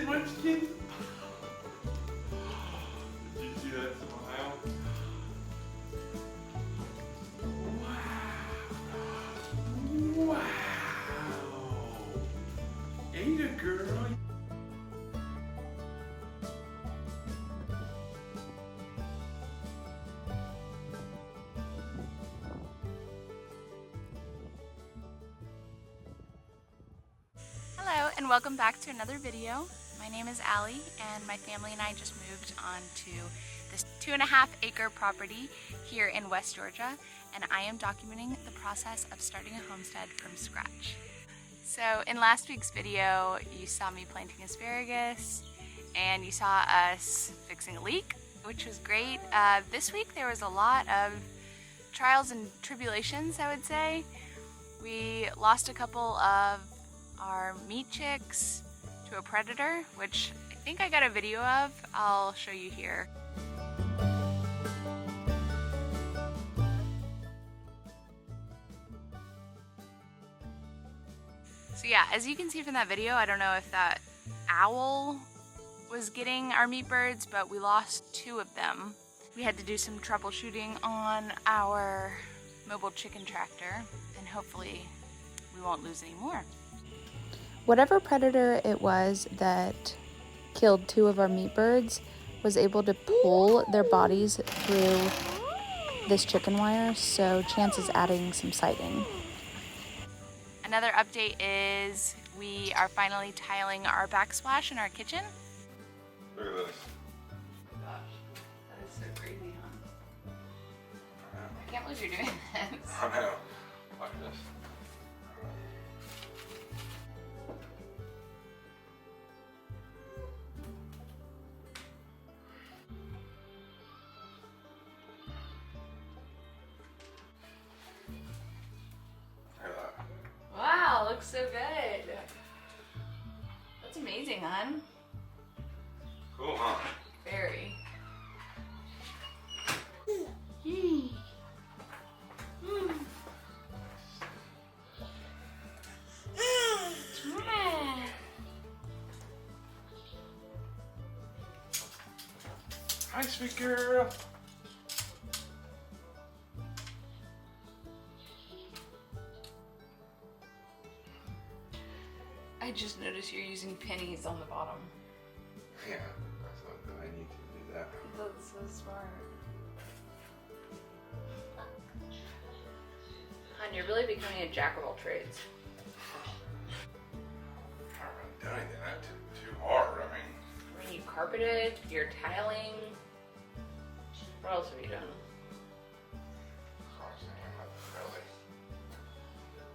it, Munchkin? Did you see that smile? Wow. Wow. Ada girl. Hello and welcome back to another video. My name is Allie and my family and I just moved onto this 2.5-acre property here in West Georgia, and I am documenting the process of starting a homestead from scratch. So in last week's video you saw me planting asparagus and you saw us fixing a leak, which was great. This week there was a lot of trials and tribulations, I would say. We lost a couple of our meat chicks to a predator, which I think I got a video of. I'll show you here. So yeah, as you can see from that video, I don't know if that owl was getting our meat birds, but we lost 2 of them. We had to do some troubleshooting on our mobile chicken tractor, and hopefully we won't lose any more. Whatever predator it was that killed 2 of our meat birds was able to pull their bodies through this chicken wire, so Chance is adding some siding. Another update is we are finally tiling our backsplash in our kitchen. Look at this. Gosh, that is so crazy, huh? I can't believe you're doing this. I know. Watch this. Wow, looks so good. That's amazing, hon. Cool, huh? Very. Hi, sweet girl. I just noticed you're using pennies on the bottom. Yeah, that's what I need to do that. That's so smart. Hon, you're really becoming a jack of all trades. I haven't done anything that too hard. I mean, You carpeted, you're tiling. What else have you done? really.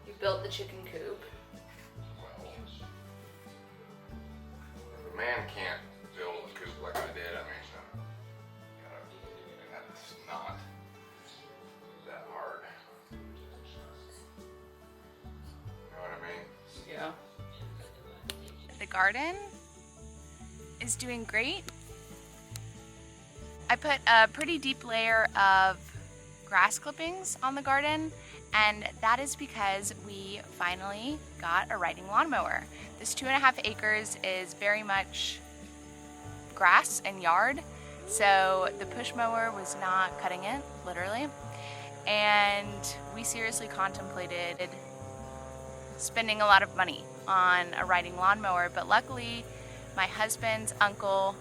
You built the chicken coop. Well, if a man can't build a coop like I did, I mean, that's not that hard. You know what I mean? Yeah. The garden is doing great. I put a pretty deep layer of grass clippings on the garden, and that is because we finally got a riding lawnmower. This 2.5 acres is very much grass and yard, so the push mower was not cutting it, literally, and we seriously contemplated spending a lot of money on a riding lawnmower, but luckily my husband's uncle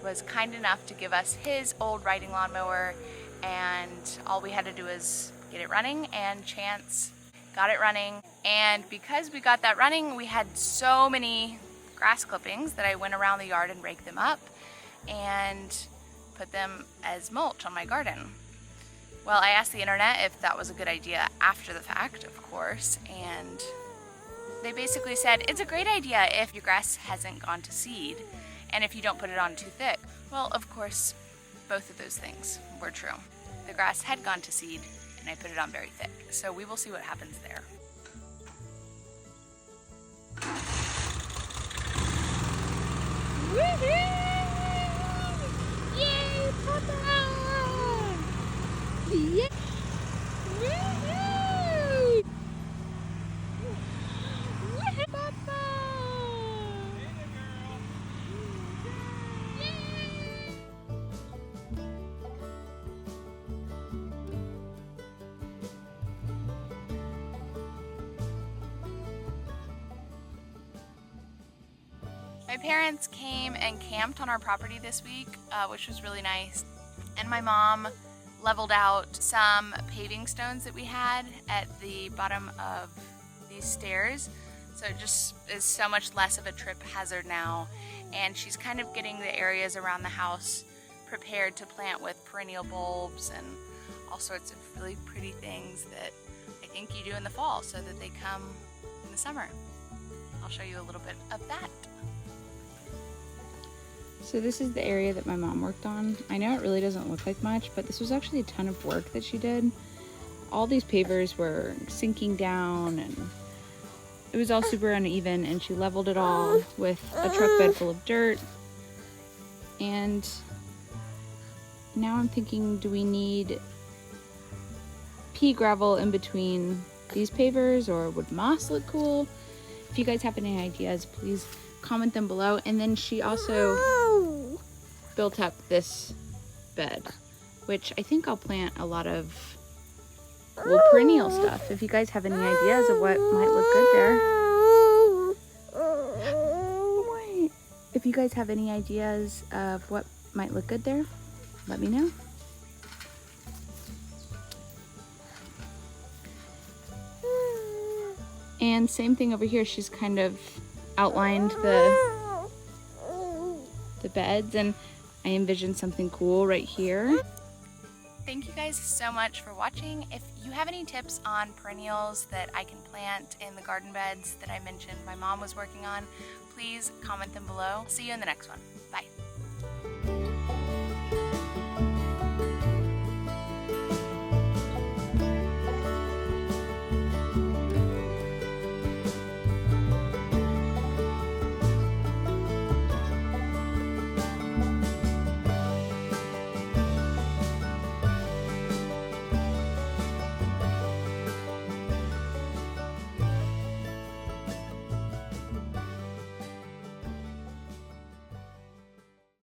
was kind enough to give us his old riding lawnmower, and all we had to do was get it running, and Chance got it running. And because we got that running, we had so many grass clippings that I went around the yard and raked them up and put them as mulch on my garden. Well, I asked the internet if that was a good idea after the fact, of course, and they basically said it's a great idea if your grass hasn't gone to seed and if you don't put it on too thick. Well, of course, both of those things were true. The grass had gone to seed and I put it on very thick, so we will see what happens there. Yay, Papa! Yeah! Woohoo! Papa! My parents came and camped on our property this week, which was really nice. And my mom leveled out some paving stones that we had at the bottom of these stairs. So it just is so much less of a trip hazard now. And she's kind of getting the areas around the house prepared to plant with perennial bulbs and all sorts of really pretty things that I think you do in the fall so that they come in the summer. I'll show you a little bit of that. So this is the area that my mom worked on. I know it really doesn't look like much, but this was actually a ton of work that she did. All these pavers were sinking down and it was all super uneven, and she leveled it all with a truck bed full of dirt. And now I'm thinking, do we need pea gravel in between these pavers, or would moss look cool? If you guys have any ideas, please comment them below. And then she also built up this bed, which I think I'll plant a lot of perennial stuff. If you guys have any ideas of what might look good there. Wait. If you guys have any ideas of what might look good there, let me know. And same thing over here. She's kind of outlined the beds, and I envisioned something cool right here. Thank you guys so much for watching. If you have any tips on perennials that I can plant in the garden beds that I mentioned my mom was working on, please comment them below. See you in the next one. Bye.